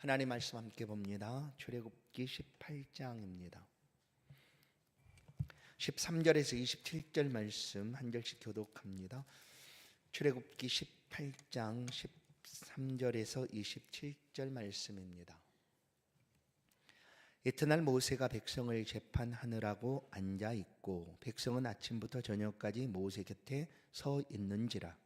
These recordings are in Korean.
하나님 말씀 함께 봅니다. 출애굽기 18장입니다. 13절에서 27절 말씀 한 절씩 교독합니다. 출애굽기 18장 13절에서 27절 말씀입니다. 이튿날 모세가 백성을 재판하느라고 앉아 있고 백성은 아침부터 저녁까지 모세 곁에 서 있는지라.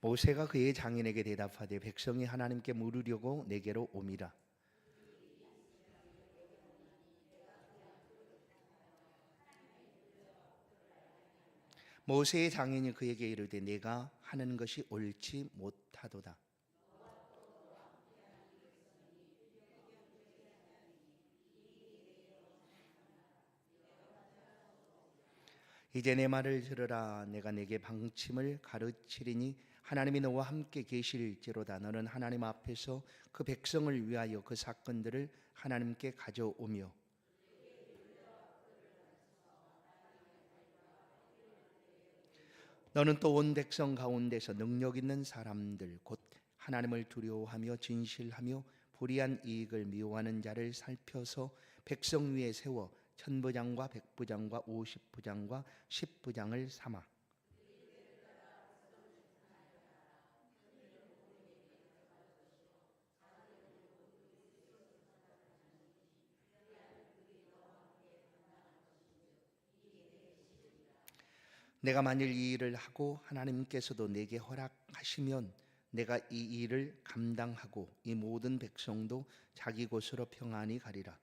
모세가 그의 장인에게 대답하되 백성이 하나님께 물으려고 내게로 오미라. 모세의 장인이 그에게 이르되 내가 하는 것이 옳지 못하도다. 이제 내 말을 들으라. 내가 내게 방침을 가르치리니 하나님이 너와 함께 계실지로다. 너는 하나님 앞에서 그 백성을 위하여 그 사건들을 하나님께 가져오며 너는 또 온 백성 가운데서 능력 있는 사람들 곧 하나님을 두려워하며 진실하며 불의한 이익을 미워하는 자를 살펴서 백성 위에 세워 천부장과 백부장과 50부장과 10부장을 삼아 내가 만일 이 일을 하고 하나님께서도 내게 허락하시면 내가 이 일을 감당하고 이 모든 백성도 자기 곳으로 평안히 가리라.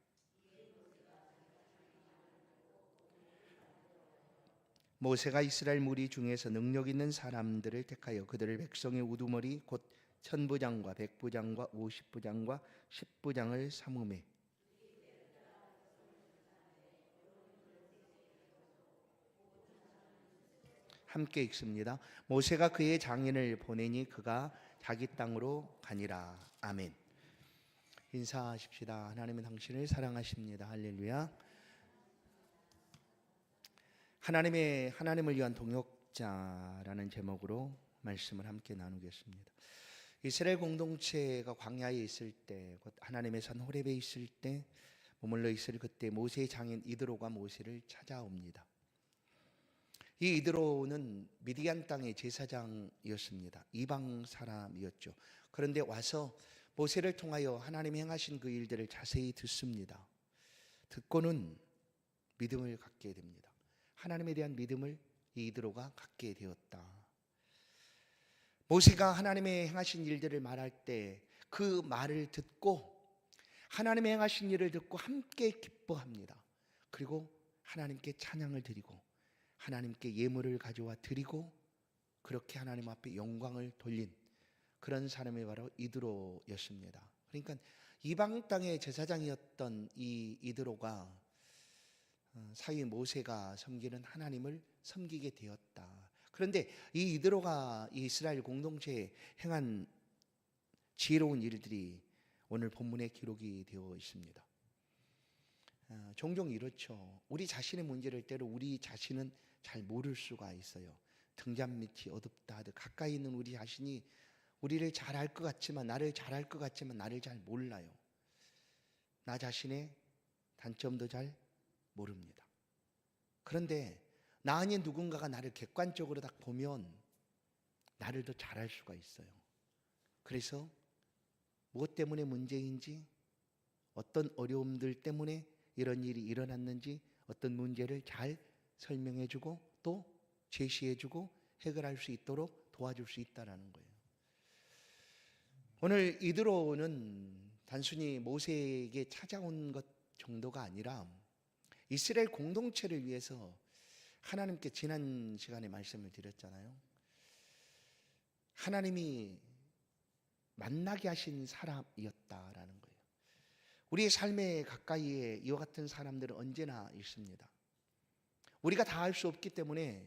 모세가 이스라엘 무리 중에서 능력 있는 사람들을 택하여 그들을 백성의 우두머리 곧 천부장과 백부장과 50부장과 10부장을 삼으매 함께 읽습니다. 모세가 그의 장인을 보내니 그가 자기 땅으로 가니라. 아멘. 인사하십시다. 하나님은 당신을 사랑하십니다. 할렐루야. 하나님을 위한 동역자라는 제목으로 말씀을 함께 나누겠습니다. 이스라엘 공동체가 광야에 있을 때, 곧 하나님의 산 호렙에 있을 때 머물러 있을 그때 모세의 장인 이드로가 모세를 찾아옵니다. 이 이드로는 미디안 땅의 제사장이었습니다. 이방 사람이었죠. 그런데 와서 모세를 통하여 하나님이 행하신 그 일들을 자세히 듣습니다. 듣고는 믿음을 갖게 됩니다. 하나님에 대한 믿음을 이 이드로가 갖게 되었다. 모세가 하나님의 행하신 일들을 말할 때 그 말을 듣고 하나님의 행하신 일을 듣고 함께 기뻐합니다. 그리고 하나님께 찬양을 드리고 하나님께 예물을 가져와 드리고 그렇게 하나님 앞에 영광을 돌린 그런 사람이 바로 이드로였습니다. 그러니까 이방 땅의 제사장이었던 이 이드로가 사위 모세가 섬기는 하나님을 섬기게 되었다. 그런데 이 이드로가 이스라엘 공동체에 행한 지혜로운 일들이 오늘 본문에 기록이 되어 있습니다. 종종 이렇죠. 우리 자신의 문제를 때로 우리 자신은 잘 모를 수가 있어요. 등잔 밑이 어둡다 하듯 가까이 있는 우리 자신이 우리를 잘 알 것 같지만 나를 잘 알 것 같지만 나를 잘 몰라요. 나 자신의 단점도 잘 모릅니다. 그런데 나 아닌 누군가가 나를 객관적으로 딱 보면 나를 더 잘 알 수가 있어요. 그래서 무엇 때문에 문제인지 어떤 어려움들 때문에 이런 일이 일어났는지 어떤 문제를 잘 설명해주고 또 제시해주고 해결할 수 있도록 도와줄 수 있다는 거예요. 오늘 이드로는 단순히 모세에게 찾아온 것 정도가 아니라 이스라엘 공동체를 위해서 하나님께 지난 시간에 말씀을 드렸잖아요. 하나님이 만나게 하신 사람이었다라는 거예요. 우리의 삶의 가까이에 이와 같은 사람들은 언제나 있습니다. 우리가 다 알 수 없기 때문에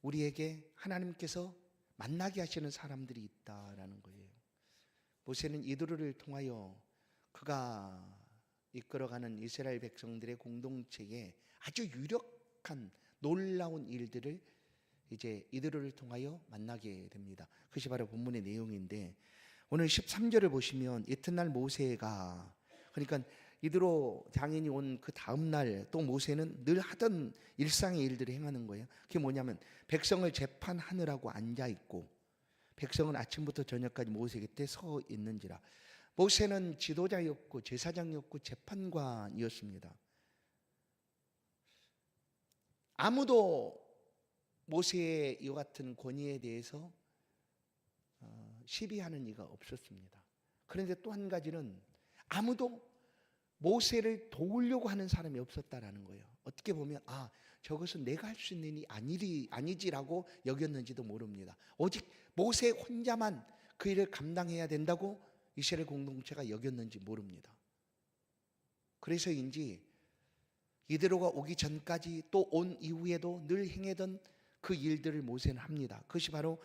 우리에게 하나님께서 만나게 하시는 사람들이 있다라는 거예요. 모세는 이드로를 통하여 그가 이끌어가는 이스라엘 백성들의 공동체에 아주 유력한 놀라운 일들을 이제 이들을 통하여 만나게 됩니다. 그것이 바로 본문의 내용인데, 오늘 13절을 보시면 이튿날 모세가, 그러니까 이드로 장인이 온 그 다음 날 또 모세는 늘 하던 일상의 일들을 행하는 거예요. 그게 뭐냐면 백성을 재판하느라고 앉아 있고 백성은 아침부터 저녁까지 모세 곁에 서 있는지라. 모세는 지도자였고 제사장이었고 재판관이었습니다. 아무도 모세의 이와 같은 권위에 대해서 시비하는 이가 없었습니다. 그런데 또 한 가지는 아무도 모세를 도우려고 하는 사람이 없었다라는 거예요. 어떻게 보면 저것은 내가 할 수 있는 일이 아니지라고 여겼는지도 모릅니다. 오직 모세 혼자만 그 일을 감당해야 된다고 이스라엘 공동체가 여겼는지 모릅니다. 그래서인지 이드로가 오기 전까지 또 온 이후에도 늘 행하던 그 일들을 모세는 합니다. 그것이 바로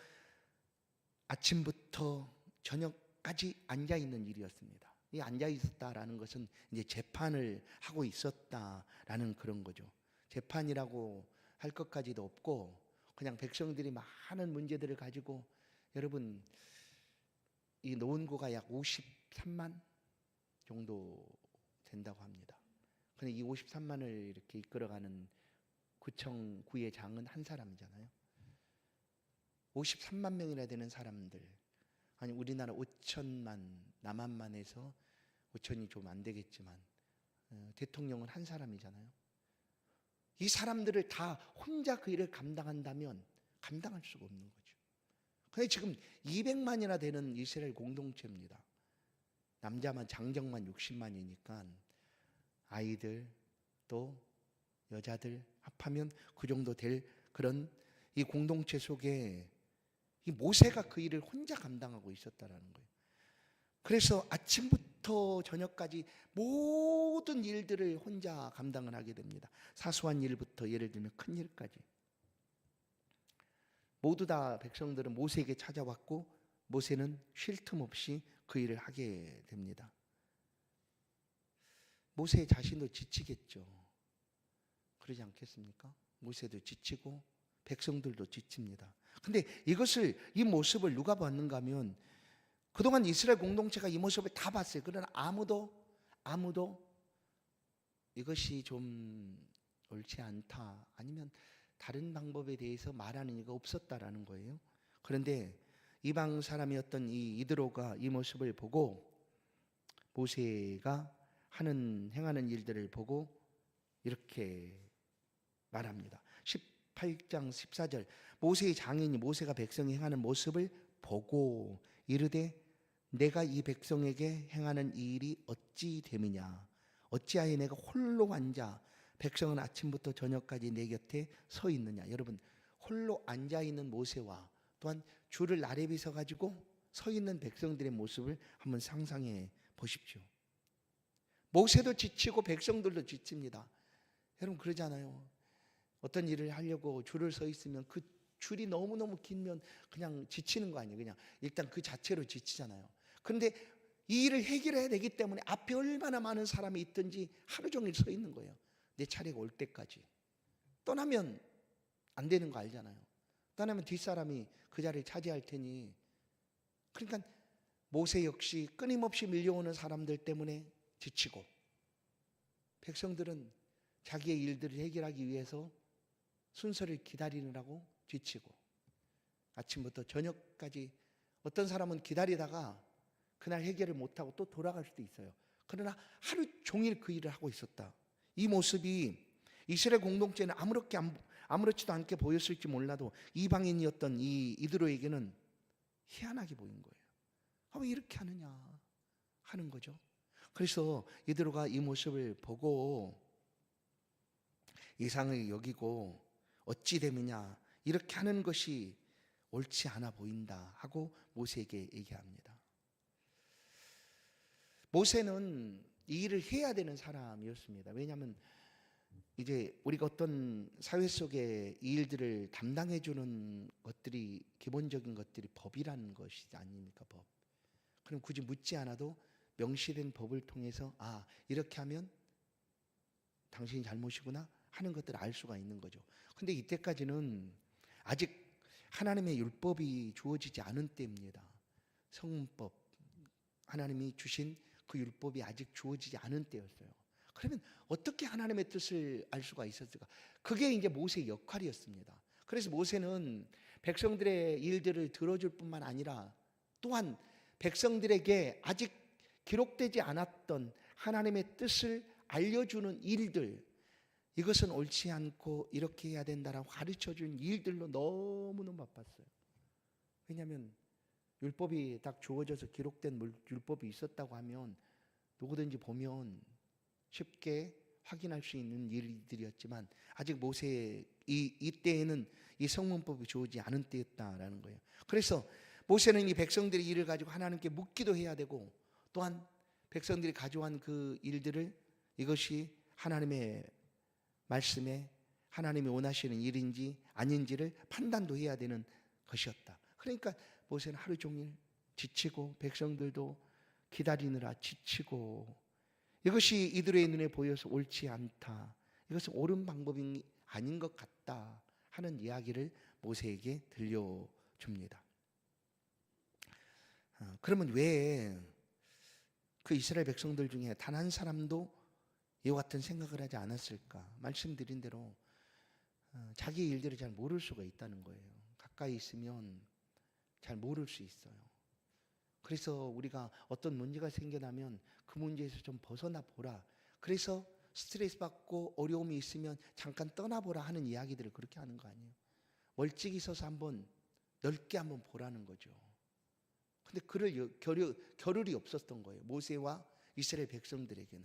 아침부터 저녁까지 앉아 있는 일이었습니다. 이 앉아 있었다라는 것은 이제 재판을 하고 있었다라는 그런 거죠. 재판이라고 할 것까지도 없고 그냥 백성들이 많은 문제들을 가지고, 여러분 이 노원구가 약 53만 정도 된다고 합니다. 근데 이 53만을 이렇게 이끌어가는 구청구의 장은 한 사람이잖아요. 53만 명이나 되는 사람들, 아니 우리나라 5천만, 남한만해서 5천이 좀 안 되겠지만 대통령은 한 사람이잖아요. 이 사람들을 다 혼자 그 일을 감당한다면 감당할 수가 없는 거죠. 근데 지금 200만이나 되는 이스라엘 공동체입니다. 남자만 장정만 60만이니까 아이들 또 여자들 합하면 그 정도 될 그런 이 공동체 속에 이 모세가 그 일을 혼자 감당하고 있었다라는 거예요. 그래서 아침부터 저녁까지 모든 일들을 혼자 감당을 하게 됩니다. 사소한 일부터 예를 들면 큰 일까지. 모두 다 백성들은 모세에게 찾아왔고 모세는 쉴 틈 없이 그 일을 하게 됩니다. 모세 자신도 지치겠죠. 그러지 않겠습니까? 모세도 지치고 백성들도 지칩니다. 근데 이 모습을 누가 봤는가 하면 그동안 이스라엘 공동체가 이 모습을 다 봤어요. 그러나 아무도 이것이 좀 옳지 않다, 아니면 다른 방법에 대해서 말하는 이가 없었다라는 거예요. 그런데 이방 사람이었던 이 이드로가 이 모습을 보고 모세가 행하는 일들을 보고 이렇게 말합니다. 18장 14절, 모세의 장인이 모세가 백성이 행하는 모습을 보고 이르되 내가 이 백성에게 행하는 이 일이 어찌 됨이냐, 어찌하여 내가 홀로 앉아 백성은 아침부터 저녁까지 내 곁에 서 있느냐. 여러분, 홀로 앉아 있는 모세와 또한 줄을 나래비 서 가지고 서 있는 백성들의 모습을 한번 상상해 보십시오. 모세도 지치고 백성들도 지칩니다. 여러분 그러잖아요. 어떤 일을 하려고 줄을 서 있으면 그 줄이 너무너무 길면 그냥 지치는 거 아니에요. 그냥 일단 그 자체로 지치잖아요. 그런데 이 일을 해결해야 되기 때문에 앞에 얼마나 많은 사람이 있든지 하루 종일 서 있는 거예요. 내 차례가 올 때까지. 떠나면 안 되는 거 알잖아요. 떠나면 뒷사람이 그 자리를 차지할 테니. 그러니까 모세 역시 끊임없이 밀려오는 사람들 때문에 지치고, 백성들은 자기의 일들을 해결하기 위해서 순서를 기다리느라고 지치고, 아침부터 저녁까지 어떤 사람은 기다리다가 그날 해결을 못하고 또 돌아갈 수도 있어요. 그러나 하루 종일 그 일을 하고 있었다. 이 모습이 이스라엘 공동체는 아무렇지도 않게 보였을지 몰라도 이방인이었던 이 이드로에게는 희한하게 보인 거예요. 왜 이렇게 하느냐 하는 거죠. 그래서 이드로가 이 모습을 보고 이상을 여기고 어찌 됨이냐, 이렇게 하는 것이 옳지 않아 보인다 하고 모세에게 얘기합니다. 모세는 이 일을 해야 되는 사람이었습니다. 왜냐하면 이제 우리가 어떤 사회 속에 이 일들을 담당해 주는 것들이, 기본적인 것들이 법이라는 것이 아닙니까? 법. 그럼 굳이 묻지 않아도 명시된 법을 통해서 이렇게 하면 당신이 잘못이구나 하는 것들을 알 수가 있는 거죠. 근데 이때까지는 아직 하나님의 율법이 주어지지 않은 때입니다. 성문법, 하나님이 주신 그 율법이 아직 주어지지 않은 때였어요. 그러면 어떻게 하나님의 뜻을 알 수가 있었을까? 그게 이제 모세의 역할이었습니다. 그래서 모세는 백성들의 일들을 들어줄 뿐만 아니라 또한 백성들에게 아직 기록되지 않았던 하나님의 뜻을 알려주는 일들, 이것은 옳지 않고 이렇게 해야 된다라고 가르쳐준 일들로 너무너무 바빴어요. 왜냐하면 율법이 딱 주어져서 기록된 율법이 있었다고 하면 누구든지 보면 쉽게 확인할 수 있는 일들이었지만 아직 모세의 이때에는 이 성문법이 주어지지 않은 때였다라는 거예요. 그래서 모세는 이 백성들의 일을 가지고 하나님께 묻기도 해야 되고, 또한 백성들이 가져온 그 일들을 이것이 하나님의 말씀에 하나님이 원하시는 일인지 아닌지를 판단도 해야 되는 것이었다. 그러니까 모세는 하루 종일 지치고 백성들도 기다리느라 지치고, 이것이 이들의 눈에 보여서 옳지 않다, 이것은 옳은 방법이 아닌 것 같다 하는 이야기를 모세에게 들려줍니다. 그러면 왜 그 이스라엘 백성들 중에 단 한 사람도 이와 같은 생각을 하지 않았을까? 말씀드린 대로 자기 일들을 잘 모를 수가 있다는 거예요. 가까이 있으면 잘 모를 수 있어요. 그래서 우리가 어떤 문제가 생겨나면 그 문제에서 좀 벗어나 보라, 그래서 스트레스 받고 어려움이 있으면 잠깐 떠나보라 하는 이야기들을 그렇게 하는 거 아니에요. 멀찍이 서서 한번 넓게 한번 보라는 거죠. 근데 그럴 겨를이 없었던 거예요, 모세와 이스라엘 백성들에게는.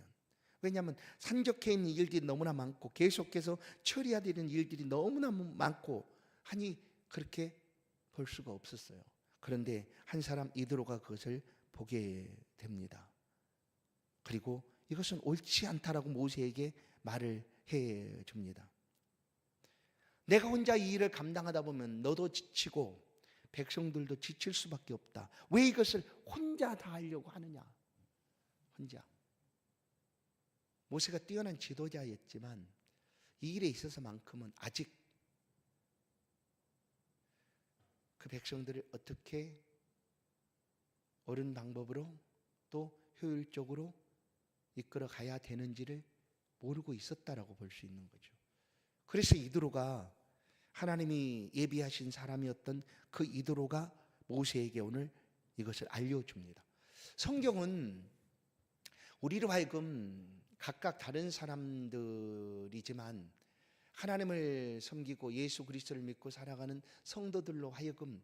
왜냐하면 산적해 있는 일들이 너무나 많고 계속해서 처리해야 되는 일들이 너무나 많고 하니 그렇게 볼 수가 없었어요. 그런데 한 사람 이드로가 그것을 보게 됩니다. 그리고 이것은 옳지 않다라고 모세에게 말을 해 줍니다. 내가 혼자 이 일을 감당하다 보면 너도 지치고 백성들도 지칠 수밖에 없다. 왜 이것을 혼자 다 하려고 하느냐? 혼자. 모세가 뛰어난 지도자였지만 이 일에 있어서만큼은 아직 그 백성들을 어떻게 옳은 방법으로 또 효율적으로 이끌어 가야 되는지를 모르고 있었다라고 볼 수 있는 거죠. 그래서 이드로가 하나님이 예비하신 사람이었던 그 이드로가 모세에게 오늘 이것을 알려줍니다. 성경은 우리로 하여금 각각 다른 사람들이지만 하나님을 섬기고 예수 그리스도를 믿고 살아가는 성도들로 하여금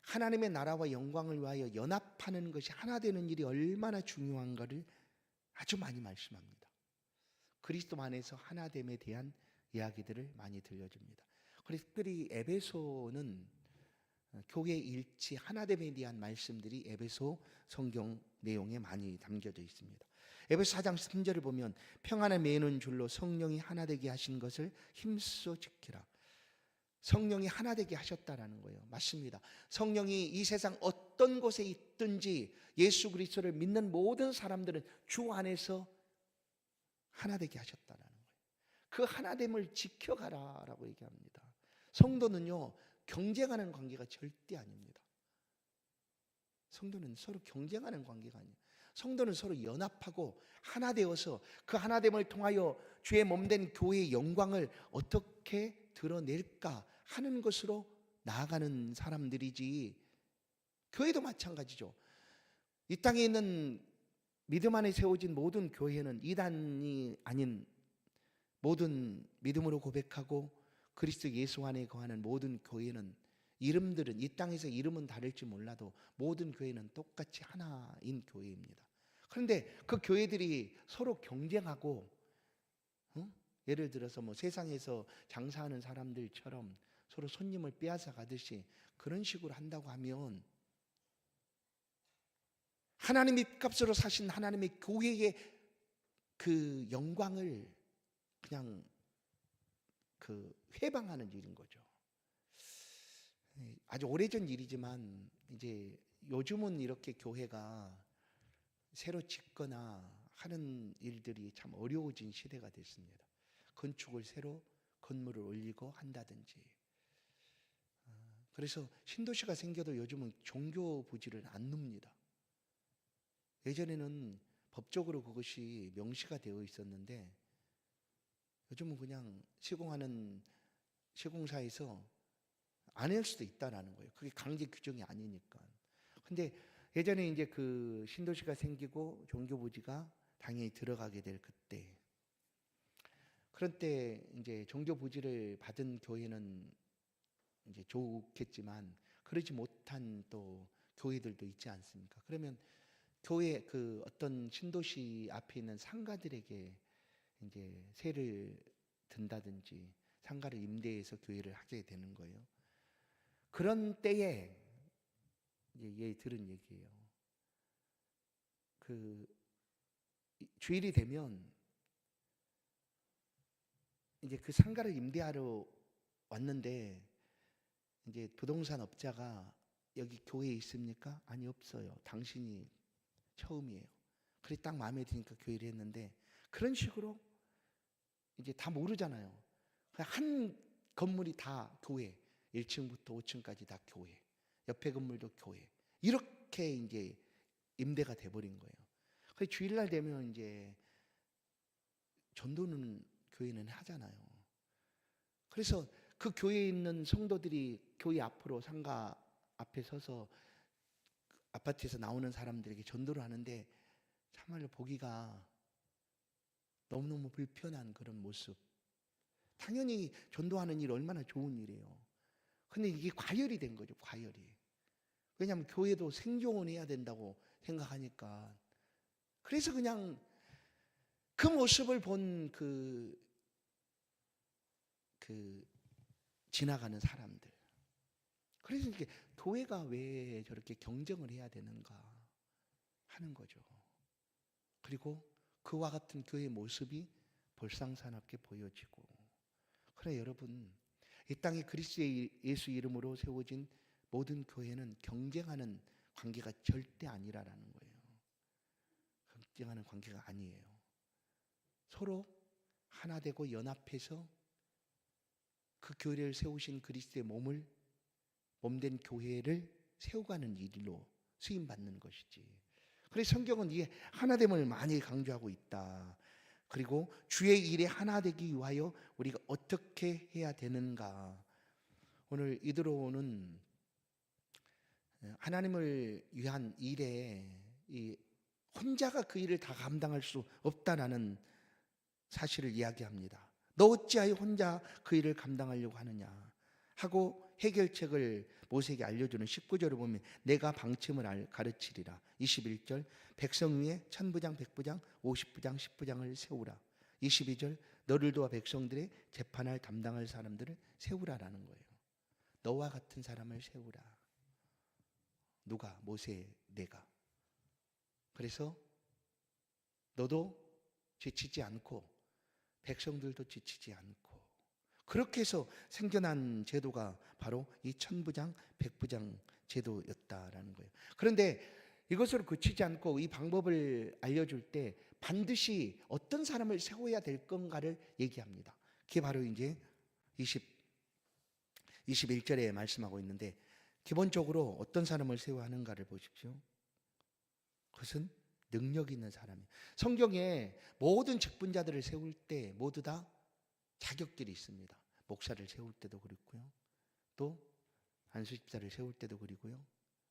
하나님의 나라와 영광을 위하여 연합하는 것이 하나 되는 일이 얼마나 중요한가를 아주 많이 말씀합니다. 그리스도 안에서 하나됨에 대한 이야기들을 많이 들려줍니다. 그래서 특별히 에베소는 교회 일치 하나됨에 대한 말씀들이 에베소 성경 내용에 많이 담겨져 있습니다. 에베소 4장 3절을 보면 평안을 매는 줄로 성령이 하나 되게 하신 것을 힘써 지키라. 성령이 하나 되게 하셨다라는 거예요. 맞습니다. 성령이 이 세상 어떤 곳에 있든지 예수 그리스도를 믿는 모든 사람들은 주 안에서 하나 되게 하셨다라는 거예요. 그 하나됨을 지켜가라라고 얘기합니다. 성도는요, 경쟁하는 관계가 절대 아닙니다. 성도는 서로 경쟁하는 관계가 아니에요. 성도는 서로 연합하고 하나 되어서 그 하나됨을 통하여 주의 몸된 교회의 영광을 어떻게 드러낼까 하는 것으로 나아가는 사람들이지, 교회도 마찬가지죠. 이 땅에 있는 믿음 안에 세워진 모든 교회는 이단이 아닌 모든 믿음으로 고백하고 그리스도 예수 안에 거하는 모든 교회는, 이름들은 이 땅에서 이름은 다를지 몰라도 모든 교회는 똑같이 하나인 교회입니다. 그런데 그 교회들이 서로 경쟁하고 예를 들어서 세상에서 장사하는 사람들처럼 서로 손님을 빼앗아 가듯이 그런 식으로 한다고 하면 하나님의 값으로 사신 하나님의 교회의 그 영광을 그냥 회방하는 일인 거죠. 아주 오래전 일이지만 이제 요즘은 이렇게 교회가 새로 짓거나 하는 일들이 참 어려워진 시대가 됐습니다. 건축을 새로 건물을 올리고 한다든지. 그래서 신도시가 생겨도 요즘은 종교 부지를 안 놉니다. 예전에는 법적으로 그것이 명시가 되어 있었는데 요즘은 그냥 시공사에서 안 할 수도 있다라는 거예요. 그게 강제 규정이 아니니까. 근데 예전에 이제 그 신도시가 생기고 종교 부지가 당연히 들어가게 될 그때, 그런 때 이제 종교 부지를 받은 교회는 이제 좋겠지만 그러지 못한 또 교회들도 있지 않습니까? 그러면 교회 그 어떤 신도시 앞에 있는 상가들에게 이제 세를 든다든지 상가를 임대해서 교회를 하게 되는 거예요. 그런 때에 이제 들은 얘기예요. 그 주일이 되면 이제 그 상가를 임대하러 왔는데 이제 부동산 업자가 여기 교회에 있습니까? 아니, 없어요. 당신이 처음이에요. 그래 딱 마음에 드니까 교회를 했는데 그런 식으로 이제 다 모르잖아요. 그냥 한 건물이 다 교회, 1층부터 5층까지 다 교회, 옆에 건물도 교회, 이렇게 이제 임대가 돼버린 거예요. 그래서 주일날 되면 이제 전도는 교회는 하잖아요. 그래서 그 교회에 있는 성도들이 교회 앞으로 상가 앞에 서서 아파트에서 나오는 사람들에게 전도를 하는데 참말로 보기가 너무너무 불편한 그런 모습. 당연히 전도하는 일 얼마나 좋은 일이에요. 근데 이게 과열이 된 거죠, 과열이. 왜냐하면 교회도 생존해야 된다고 생각하니까. 그래서 그냥 그 모습을 본 지나가는 사람들. 그래서 이렇게 교회가 왜 저렇게 경쟁을 해야 되는가 하는 거죠. 그리고 그와 같은 교회의 모습이 볼상사납게 보여지고. 그래 여러분, 이 땅에 그리스도 예수 이름으로 세워진 모든 교회는 경쟁하는 관계가 절대 아니라는 거예요. 경쟁하는 관계가 아니에요. 서로 하나 되고 연합해서 그 교회를 세우신 그리스도의 몸된 교회를 세워가는 일로 쓰임받는 것이지. 그래서 성경은 이 하나됨을 많이 강조하고 있다. 그리고 주의 일에 하나 되기 위하여 우리가 어떻게 해야 되는가. 오늘 이드로는 하나님을 위한 일에 혼자가 그 일을 다 감당할 수 없다라는 사실을 이야기합니다. 너 어찌하여 혼자 그 일을 감당하려고 하느냐 하고 해결책을 모세에게 알려주는 19절을 보면 내가 방침을 가르치리라. 21절 백성 위에 천부장, 백부장, 50부장, 10부장을 세우라. 22절 너를 도와 백성들의 재판을 담당할 사람들을 세우라라는 거예요. 너와 같은 사람을 세우라. 누가? 모세, 내가. 그래서 너도 지치지 않고 백성들도 지치지 않고 그렇게 해서 생겨난 제도가 바로 이 천부장, 백부장 제도였다라는 거예요. 그런데 이것으로 그치지 않고 이 방법을 알려줄 때 반드시 어떤 사람을 세워야 될 건가를 얘기합니다. 그게 바로 이제 21절에 말씀하고 있는데 기본적으로 어떤 사람을 세워야 하는가를 보십시오. 그것은 능력 있는 사람이에요. 성경에 모든 직분자들을 세울 때 모두 다 자격들이 있습니다. 목사를 세울 때도 그렇고요. 또 안수집사를 세울 때도 그리고요.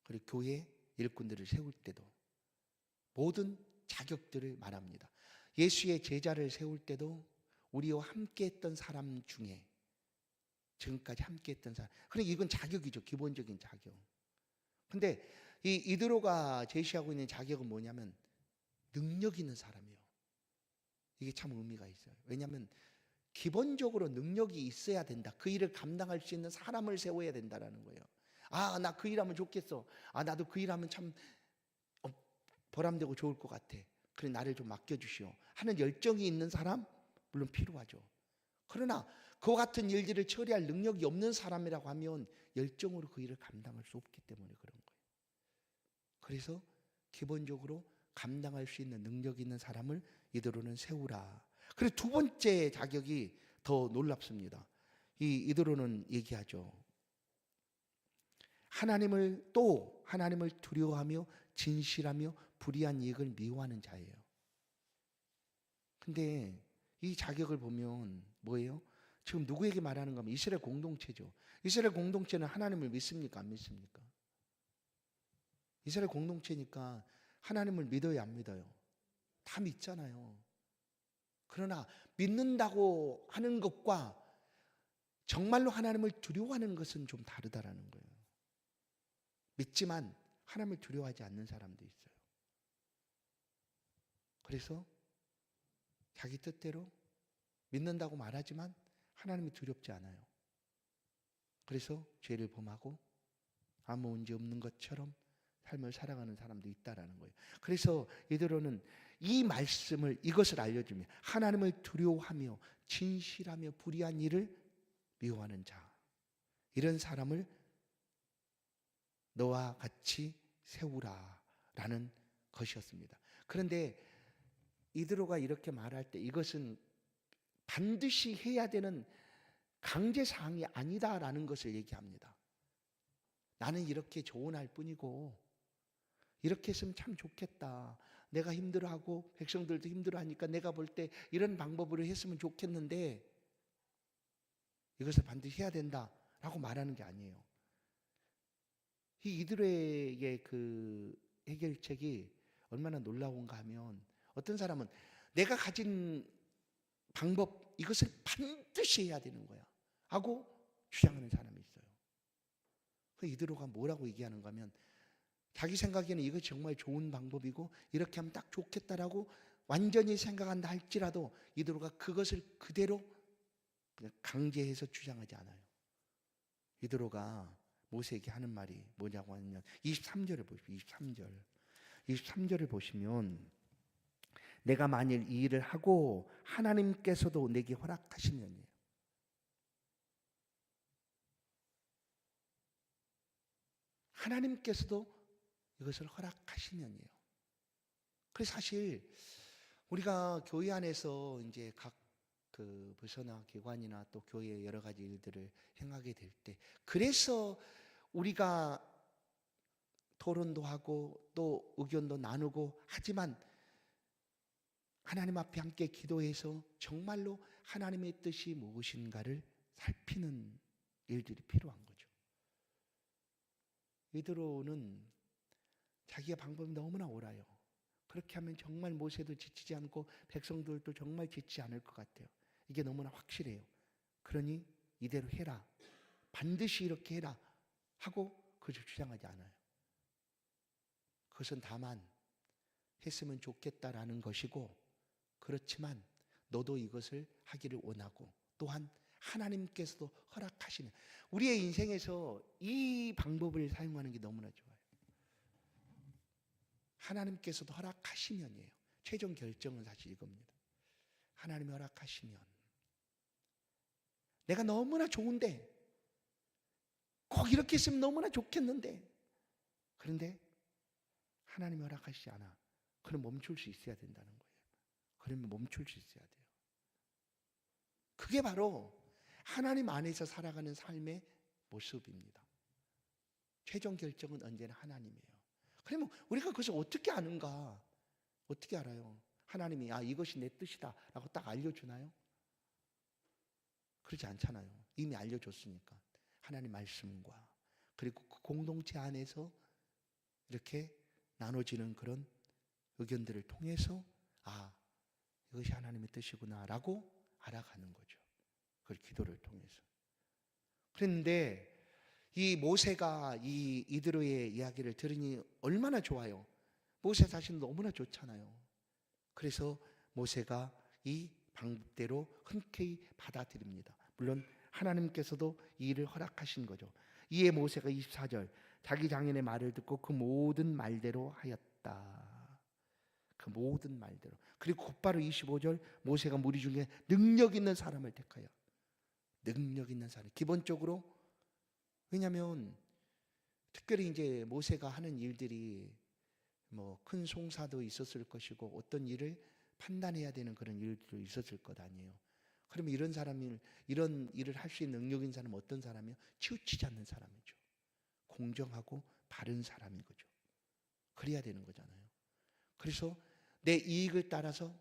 그리고 교회 일꾼들을 세울 때도 모든 자격들을 말합니다. 예수의 제자를 세울 때도 우리와 함께했던 사람 중에 지금까지 함께했던 사람. 그러니까 이건 자격이죠. 기본적인 자격. 근데 이 이드로가 제시하고 있는 자격은 뭐냐면 능력 있는 사람이에요. 이게 참 의미가 있어요. 왜냐하면 기본적으로 능력이 있어야 된다. 그 일을 감당할 수 있는 사람을 세워야 된다라는 거예요. 아, 나 그 일하면 좋겠어. 아, 나도 그 일하면 참 보람되고 좋을 것 같아. 그래, 나를 좀 맡겨주시오 하는 열정이 있는 사람 물론 필요하죠. 그러나 그와 같은 일들을 처리할 능력이 없는 사람이라고 하면 열정으로 그 일을 감당할 수 없기 때문에 그런 거예요. 그래서 기본적으로 감당할 수 있는 능력 있는 사람을 이드로는 세우라. 그리고 두 번째 자격이 더 놀랍습니다. 이 이드로는 얘기하죠. 하나님을 두려워하며 진실하며 불의한 이익을 미워하는 자예요. 근데 이 자격을 보면 뭐예요? 지금 누구에게 말하는 거면 이스라엘 공동체죠. 이스라엘 공동체는 하나님을 믿습니까? 안 믿습니까? 이스라엘 공동체니까 하나님을 믿어요, 안 믿어요? 다 믿잖아요. 그러나 믿는다고 하는 것과 정말로 하나님을 두려워하는 것은 좀 다르다라는 거예요. 믿지만 하나님을 두려워하지 않는 사람도 있어요. 그래서 자기 뜻대로 믿는다고 말하지만 하나님이 두렵지 않아요. 그래서 죄를 범하고 아무 문제 없는 것처럼 삶을 살아가는 사람도 있다라는 거예요. 그래서 이드로는 이 말씀을 이것을 알려주며 하나님을 두려워하며 진실하며 불의한 일을 미워하는 자, 이런 사람을 너와 같이 세우라라는 것이었습니다. 그런데 이드로가 이렇게 말할 때 이것은 반드시 해야 되는 강제사항이 아니다라는 것을 얘기합니다. 나는 이렇게 조언할 뿐이고 이렇게 했으면 참 좋겠다. 내가 힘들어하고 백성들도 힘들어하니까 내가 볼 때 이런 방법으로 했으면 좋겠는데 이것을 반드시 해야 된다라고 말하는 게 아니에요. 이 이드로의 그 해결책이 얼마나 놀라운가 하면 어떤 사람은 내가 가진 방법 이것을 반드시 해야 되는 거야 하고 주장하는 사람이 있어요. 그 이드로가 뭐라고 얘기하는가 하면 자기 생각에는 이거 정말 좋은 방법이고 이렇게 하면 딱 좋겠다라고 완전히 생각한다 할지라도 이드로가 그것을 그대로 그냥 강제해서 주장하지 않아요. 이드로가 모세에게 하는 말이 뭐냐고 하면 23절을 보십시오. 23절을 보시면 내가 만일 이 일을 하고 하나님께서도 내게 허락하시면이에요. 하나님께서도 이것을 허락하시면이에요. 그래서 사실 우리가 교회 안에서 이제 각 그 부서나 기관이나 또 교회의 여러 가지 일들을 행하게 될 때 그래서 우리가 토론도 하고 또 의견도 나누고 하지만 하나님 앞에 함께 기도해서 정말로 하나님의 뜻이 무엇인가를 살피는 일들이 필요한 거죠. 이드로는 자기의 방법이 너무나 옳아요. 그렇게 하면 정말 모세도 지치지 않고 백성들도 정말 지치지 않을 것 같아요. 이게 너무나 확실해요. 그러니 이대로 해라. 반드시 이렇게 해라 하고 그것을 주장하지 않아요. 그것은 다만 했으면 좋겠다라는 것이고 그렇지만 너도 이것을 하기를 원하고 또한 하나님께서도 허락하시는 우리의 인생에서 이 방법을 사용하는 게 너무나 좋아요. 하나님께서도 허락하시면이에요. 최종 결정은 사실 이겁니다. 하나님이 허락하시면 내가 너무나 좋은데 꼭 이렇게 했으면 너무나 좋겠는데 그런데 하나님이 허락하시지 않아. 그럼 멈출 수 있어야 된다는 거예요. 그러면 멈출 수 있어야 돼요. 그게 바로 하나님 안에서 살아가는 삶의 모습입니다. 최종 결정은 언제나 하나님이에요. 그러면 우리가 그것을 어떻게 아는가? 어떻게 알아요? 하나님이 이것이 내 뜻이다 라고 딱 알려주나요? 그렇지 않잖아요. 이미 알려줬으니까. 하나님 말씀과 그리고 그 공동체 안에서 이렇게 나눠지는 그런 의견들을 통해서 이것이 하나님의 뜻이구나 라고 알아가는 거죠. 그걸 기도를 통해서. 그런데 이 모세가 이 이드로의 이야기를 들으니 얼마나 좋아요. 모세 자신 너무나 좋잖아요. 그래서 모세가 이 방법대로 흔쾌히 받아들입니다. 물론 하나님께서도 이 일을 허락하신 거죠. 이에 모세가 24절 자기 장인의 말을 듣고 그 모든 말대로 하였다. 그 모든 말대로. 그리고 곧바로 25절 모세가 무리 중에 능력 있는 사람을 택하여 능력 있는 사람. 기본적으로 왜냐하면 특별히 이제 모세가 하는 일들이 뭐 큰 송사도 있었을 것이고 어떤 일을 판단해야 되는 그런 일도 있었을 것 아니에요. 그러면 이런 일을 할 수 있는 능력 있는 사람은 어떤 사람이요? 치우치지 않는 사람이죠. 공정하고 바른 사람인 거죠. 그래야 되는 거잖아요. 그래서 내 이익을 따라서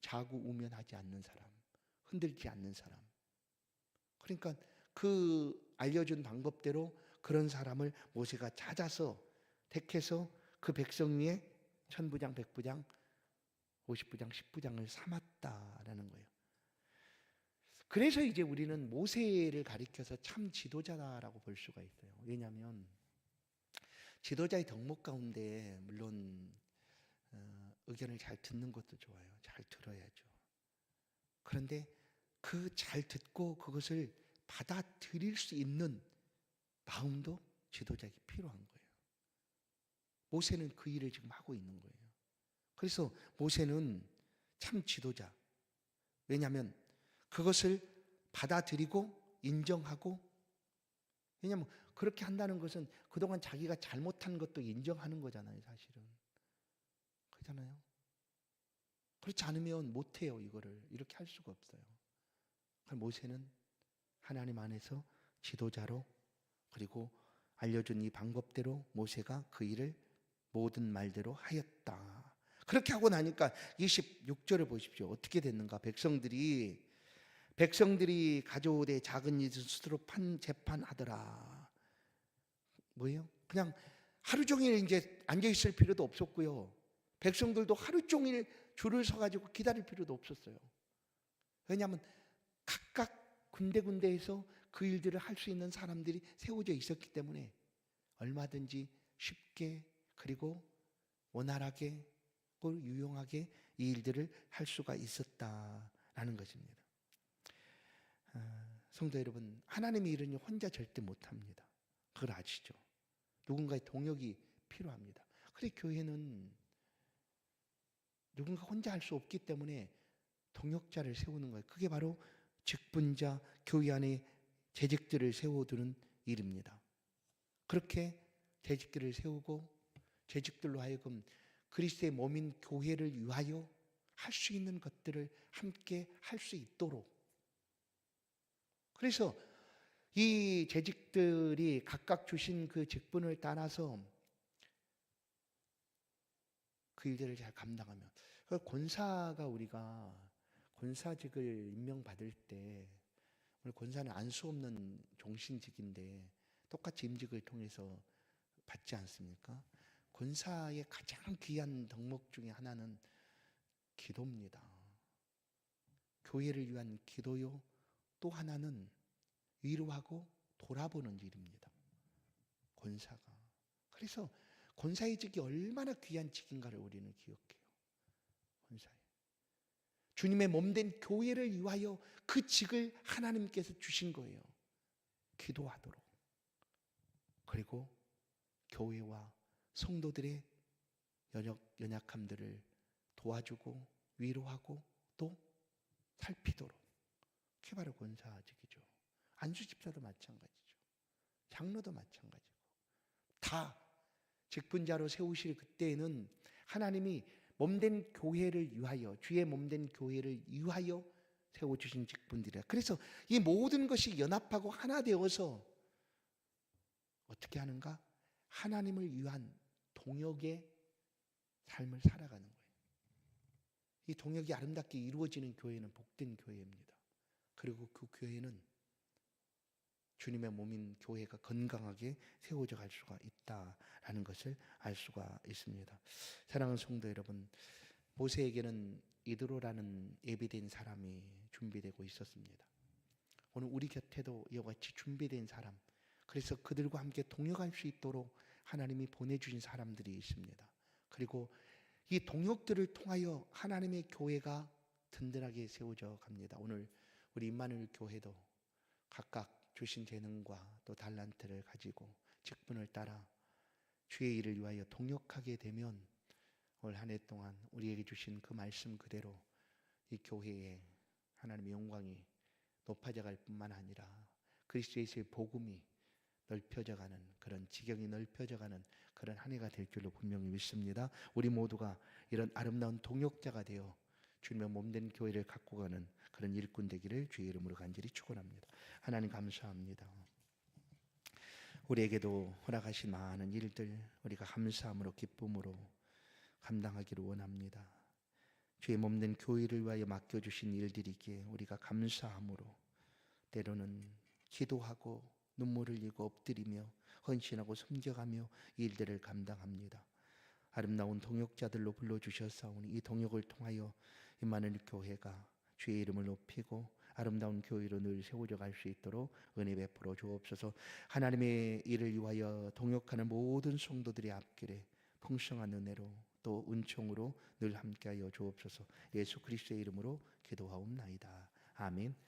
자구우면하지 않는 사람, 흔들지 않는 사람. 그러니까 그 알려준 방법대로 그런 사람을 모세가 찾아서 택해서 그 백성 위에 천부장, 백부장, 50부장, 10부장을 삼았다라는 거예요. 그래서 이제 우리는 모세를 가리켜서 참 지도자라고 볼 수가 있어요. 왜냐하면 지도자의 덕목 가운데 물론 의견을 잘 듣는 것도 좋아요. 잘 들어야죠. 그런데 그 잘 듣고 그것을 받아들일 수 있는 마음도 지도자에게 필요한 거예요. 모세는 그 일을 지금 하고 있는 거예요. 그래서 모세는 참 지도자. 왜냐하면 그것을 받아들이고 인정하고, 왜냐하면 그렇게 한다는 것은 그동안 자기가 잘못한 것도 인정하는 거잖아요, 사실은. 그렇잖아요. 그렇지 않으면 못해요, 이거를. 이렇게 할 수가 없어요. 모세는 하나님 안에서 지도자로, 그리고 알려준 이 방법대로 모세가 그 일을 모든 말대로 하였다. 그렇게 하고 나니까 26절을 보십시오. 어떻게 됐는가? 백성들이 가져오되 작은 이슬 수두로 재판하더라. 뭐예요? 그냥 하루 종일 이제 앉아 있을 필요도 없었고요. 백성들도 하루 종일 줄을 서가지고 기다릴 필요도 없었어요. 왜냐하면 각각 군데군데에서 그 일들을 할 수 있는 사람들이 세워져 있었기 때문에 얼마든지 쉽게, 그리고 원활하게, 유용하게 이 일들을 할 수가 있었다라는 것입니다. 성도 여러분, 하나님의 일은 혼자 절대 못합니다. 그걸 아시죠? 누군가의 동역이 필요합니다. 그래 교회는 누군가 혼자 할 수 없기 때문에 동역자를 세우는 거예요. 그게 바로 직분자, 교회 안에 재직들을 세워두는 일입니다. 그렇게 재직들을 세우고 재직들로 하여금 그리스도의 몸인 교회를 위하여 할 수 있는 것들을 함께 할 수 있도록, 그래서 이 재직들이 각각 주신 그 직분을 따라서 그 일들을 잘 감당하면, 권사가 우리가 권사직을 임명받을 때, 권사는 안 수 없는 종신직인데 똑같이 임직을 통해서 받지 않습니까? 권사의 가장 귀한 덕목 중에 하나는 기도입니다. 교회를 위한 기도요, 또 하나는 위로하고 돌아보는 일입니다. 권사가. 그래서 권사의 직이 얼마나 귀한 직인가를 우리는 기억해요. 권사의. 주님의 몸된 교회를 위하여 그 직을 하나님께서 주신 거예요. 기도하도록. 그리고 교회와 성도들의 연약함들을 도와주고 위로하고 또 살피도록. 그게 바로 권사직이죠. 안수 집사도 마찬가지죠. 장로도 마찬가지고. 다 직분자로 세우실 그때에는 하나님이 몸된 교회를 위하여, 주의 몸된 교회를 위하여 세워주신 직분들이라. 그래서 이 모든 것이 연합하고 하나 되어서 어떻게 하는가? 하나님을 위한 동역의 삶을 살아가는 거예요. 이 동역이 아름답게 이루어지는 교회는 복된 교회입니다. 그리고 그 교회는 주님의 몸인 교회가 건강하게 세워져 갈 수가 있다라는 것을 알 수가 있습니다. 사랑하는 성도 여러분, 모세에게는 이드로라는 예비된 사람이 준비되고 있었습니다. 오늘 우리 곁에도 이와 같이 준비된 사람, 그래서 그들과 함께 동역할 수 있도록 하나님이 보내주신 사람들이 있습니다. 그리고 이 동역들을 통하여 하나님의 교회가 든든하게 세워져 갑니다. 오늘 우리 임마누엘 교회도 각각 주신 재능과 또 달란트를 가지고 직분을 따라 주의 일을 위하여 동역하게 되면 올 한 해 동안 우리에게 주신 그 말씀 그대로 이 교회에 하나님의 영광이 높아져 갈 뿐만 아니라 그리스도 예수의 복음이 넓혀져가는 그런 지경이 넓혀져가는 그런 한 해가 될 줄로 분명히 믿습니다. 우리 모두가 이런 아름다운 동역자가 되어 주님의 몸된 교회를 갖고 가는 그런 일꾼 되기를 주의 이름으로 간절히 축원합니다. 하나님 감사합니다. 우리에게도 허락하신 많은 일들 우리가 감사함으로 기쁨으로 감당하기를 원합니다. 주의 몸된 교회를 위하여 맡겨주신 일들이기에 우리가 감사함으로 때로는 기도하고 눈물을 흘리고 엎드리며 헌신하고 섬겨가며 일들을 감당합니다. 아름다운 동역자들로 불러주셨사오니 이 동역을 통하여 임마누엘 교회가 주의 이름을 높이고 아름다운 교회로 늘 세워져 갈 수 있도록 은혜 베풀어 주옵소서. 하나님의 일을 위하여 동역하는 모든 성도들의 앞길에 풍성한 은혜로 또 은총으로 늘 함께하여 주옵소서. 예수 그리스도의 이름으로 기도하옵나이다. 아멘.